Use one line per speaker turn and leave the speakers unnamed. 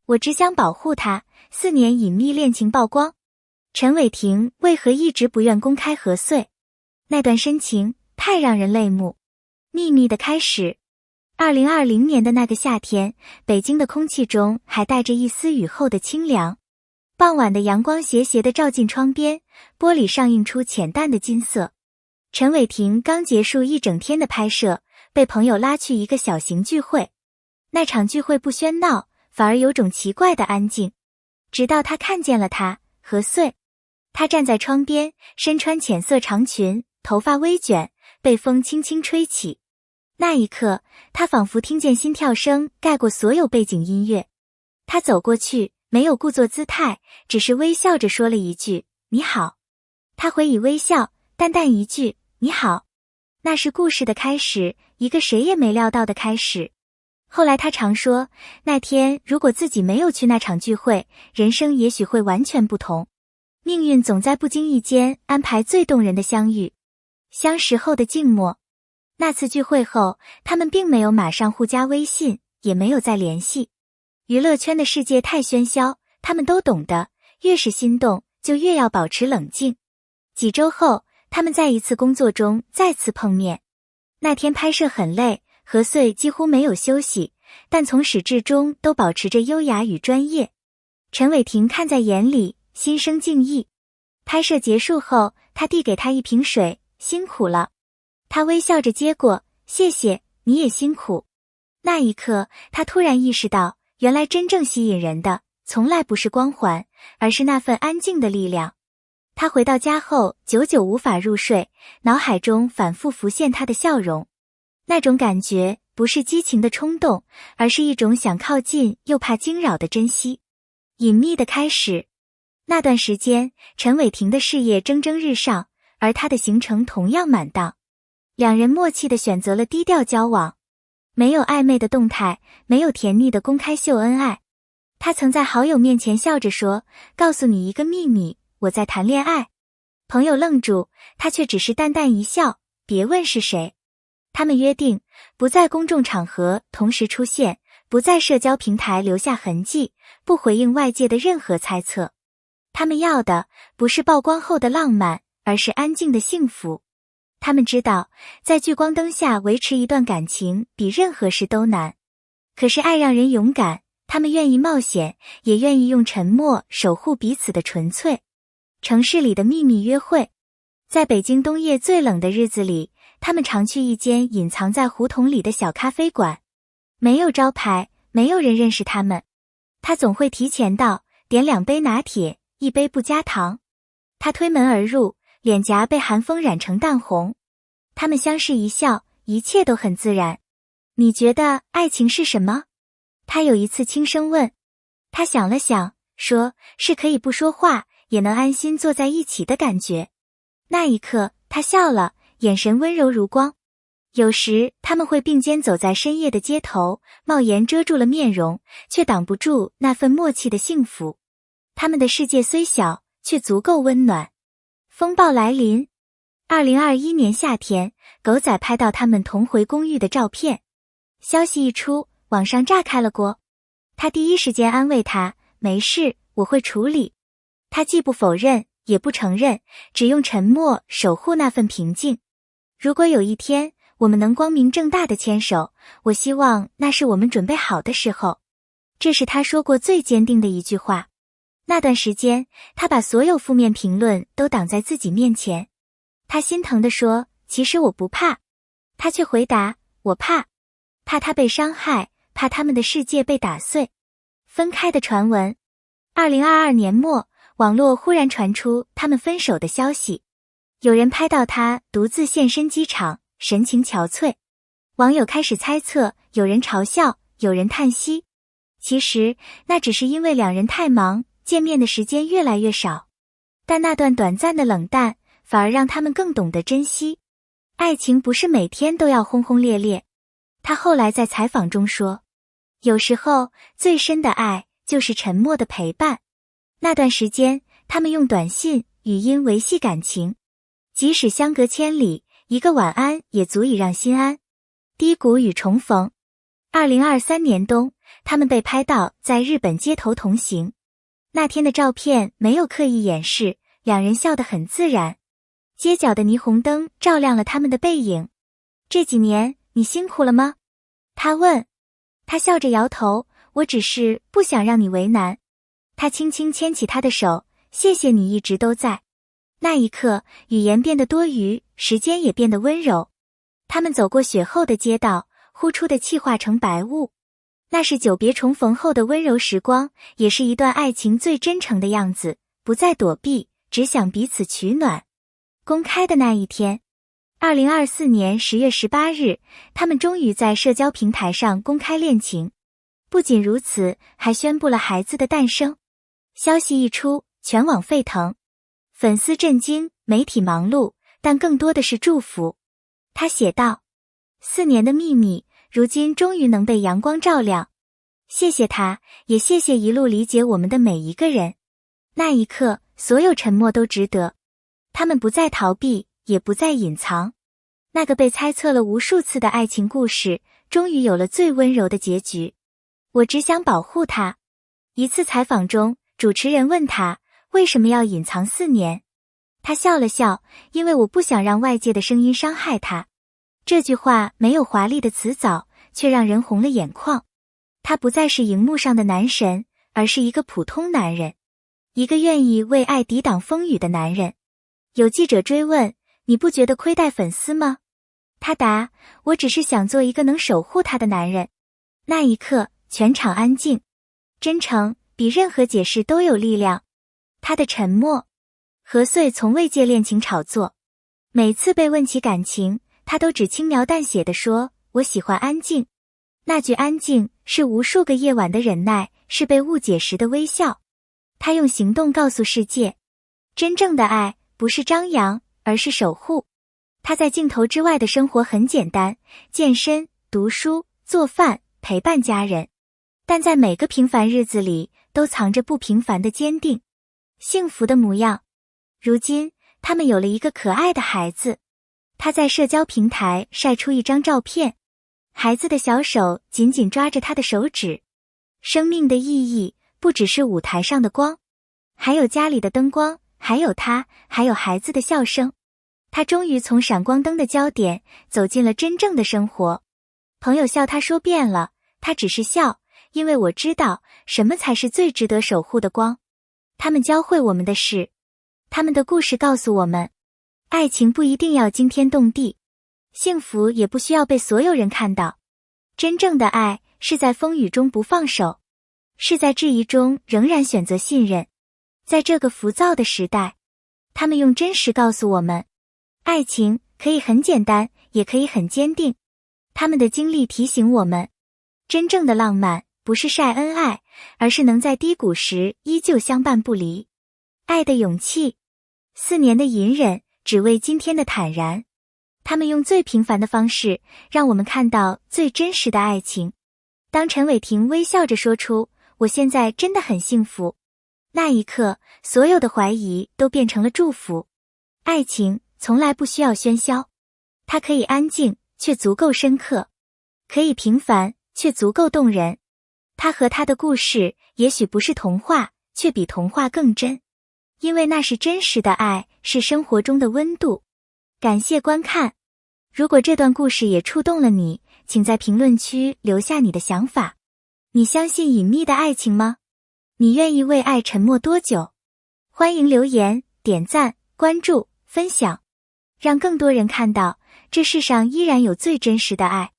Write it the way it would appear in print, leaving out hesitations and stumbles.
我只想保护他。4年隐秘恋情曝光，陈伟霆为何一直不愿公开何穗？那段深情太让人泪目。秘密的开始。2020年的那个夏天，北京的空气中还带着一丝雨后的清凉。傍晚的阳光斜斜地照进窗边，玻璃上映出浅淡的金色。陈伟霆刚结束一整天的拍摄，被朋友拉去一个小型聚会。那场聚会不喧闹，反而有种奇怪的安静。直到他看见了她，何穗。她站在窗边，身穿浅色长裙，头发微卷，被风轻轻吹起。那一刻，他仿佛听见心跳声盖过所有背景音乐。他走过去，没有故作姿态，只是微笑着说了一句你好。他回以微笑，淡淡一句你好。那是故事的开始，一个谁也没料到的开始。后来他常说，那天如果自己没有去那场聚会，人生也许会完全不同。命运总在不经意间安排最动人的相遇。相识后的静默。那次聚会后，他们并没有马上互加微信，也没有再联系。娱乐圈的世界太喧嚣，他们都懂得，越是心动，就越要保持冷静。几周后，他们在一次工作中再次碰面。那天拍摄很累，何穗几乎没有休息，但从始至终都保持着优雅与专业。陈伟霆看在眼里，心生敬意。拍摄结束后，他递给他一瓶水，辛苦了。他微笑着接过，谢谢，你也辛苦。那一刻，他突然意识到，原来真正吸引人的，从来不是光环，而是那份安静的力量。他回到家后，久久无法入睡，脑海中反复浮现他的笑容。那种感觉，不是激情的冲动，而是一种想靠近又怕惊扰的珍惜。隐秘的开始。那段时间，陈伟霆的事业蒸蒸日上，而他的行程同样满当。两人默契地选择了低调交往，没有暧昧的动态，没有甜腻的公开秀恩爱。他曾在好友面前笑着说，告诉你一个秘密，我在谈恋爱。朋友愣住，他却只是淡淡一笑，别问是谁。他们约定，不在公众场合同时出现，不在社交平台留下痕迹，不回应外界的任何猜测。他们要的，不是曝光后的浪漫，而是安静的幸福。他们知道，在聚光灯下维持一段感情比任何事都难。可是爱让人勇敢，他们愿意冒险，也愿意用沉默守护彼此的纯粹。城市里的秘密约会。在北京冬夜最冷的日子里，他们常去一间隐藏在胡同里的小咖啡馆。没有招牌，没有人认识他们。他总会提前到，点2杯拿铁，1杯不加糖。他推门而入，脸颊被寒风染成淡红。他们相视一笑，一切都很自然。你觉得爱情是什么？他有一次轻声问。他想了想，说是可以不说话，也能安心坐在一起的感觉。那一刻，他笑了，眼神温柔如光。有时他们会并肩走在深夜的街头，帽檐遮住了面容，却挡不住那份默契的幸福。他们的世界虽小，却足够温暖。风暴来临。2021年夏天，狗仔拍到他们同回公寓的照片。消息一出，网上炸开了锅。他第一时间安慰他，没事，我会处理。他既不否认，也不承认，只用沉默守护那份平静。如果有一天，我们能光明正大的牵手，我希望那是我们准备好的时候。这是他说过最坚定的一句话。那段时间，他把所有负面评论都挡在自己面前。他心疼地说，其实我不怕。他却回答，我怕。怕他被伤害，怕他们的世界被打碎。分开的传闻。2022年末，网络忽然传出他们分手的消息。有人拍到他独自现身机场，神情憔悴。网友开始猜测，有人嘲笑，有人叹息。其实，那只是因为两人太忙，见面的时间越来越少。但那段短暂的冷淡，反而让他们更懂得珍惜。爱情不是每天都要轰轰烈烈。他后来在采访中说，有时候最深的爱就是沉默的陪伴。那段时间，他们用短信、语音维系感情，即使相隔千里，一个晚安也足以让心安。低谷与重逢。2023年冬，他们被拍到在日本街头同行。那天的照片没有刻意掩饰，两人笑得很自然。街角的霓虹灯照亮了他们的背影。这几年你辛苦了吗？他问。他笑着摇头，我只是不想让你为难。他轻轻牵起他的手，谢谢你一直都在。那一刻，语言变得多余，时间也变得温柔。他们走过雪后的街道，呼出的气化成白雾。那是久别重逢后的温柔时光，也是一段爱情最真诚的样子，不再躲避，只想彼此取暖。公开的那一天，2024年10月18日，他们终于在社交平台上公开恋情。不仅如此，还宣布了孩子的诞生。消息一出，全网沸腾，粉丝震惊，媒体忙碌，但更多的是祝福。他写道：4年的秘密，如今终于能被阳光照亮。谢谢他，也谢谢一路理解我们的每一个人。那一刻，所有沉默都值得。他们不再逃避，也不再隐藏。那个被猜测了无数次的爱情故事，终于有了最温柔的结局。我只想保护他。一次采访中，主持人问他为什么要隐藏4年。他笑了笑，因为我不想让外界的声音伤害他。这句话没有华丽的辞藻，却让人红了眼眶。他不再是荧幕上的男神，而是一个普通男人，一个愿意为爱抵挡风雨的男人。有记者追问，你不觉得亏待粉丝吗？他答，我只是想做一个能守护他的男人。那一刻，全场安静。真诚比任何解释都有力量。他的沉默。何穗从未借恋情炒作，每次被问起感情，他都只轻描淡写地说，我喜欢安静。那句安静是无数个夜晚的忍耐，是被误解时的微笑。他用行动告诉世界，真正的爱不是张扬，而是守护。他在镜头之外的生活很简单，健身、读书、做饭、陪伴家人。但在每个平凡日子里，都藏着不平凡的坚定，幸福的模样。如今，他们有了一个可爱的孩子。他在社交平台晒出一张照片，孩子的小手紧紧抓着他的手指。生命的意义不只是舞台上的光，还有家里的灯光，还有他，还有孩子的笑声。他终于从闪光灯的焦点走进了真正的生活。朋友笑他说变了，他只是笑，因为我知道什么才是最值得守护的光。他们教会我们的是，他们的故事告诉我们，爱情不一定要惊天动地，幸福也不需要被所有人看到。真正的爱是在风雨中不放手，是在质疑中仍然选择信任。在这个浮躁的时代，他们用真实告诉我们，爱情可以很简单，也可以很坚定。他们的经历提醒我们，真正的浪漫不是晒恩爱，而是能在低谷时依旧相伴不离。爱的勇气，4年的隐忍，只为今天的坦然。他们用最平凡的方式，让我们看到最真实的爱情。当陈伟霆微笑着说出，我现在真的很幸福，那一刻，所有的怀疑都变成了祝福。爱情从来不需要喧嚣，它可以安静，却足够深刻；可以平凡，却足够动人。他和他的故事，也许不是童话，却比童话更真。因为那是真实的爱，是生活中的温度。感谢观看。如果这段故事也触动了你，请在评论区留下你的想法。你相信隐秘的爱情吗？你愿意为爱沉默多久？欢迎留言、点赞、关注、分享，让更多人看到，这世上依然有最真实的爱。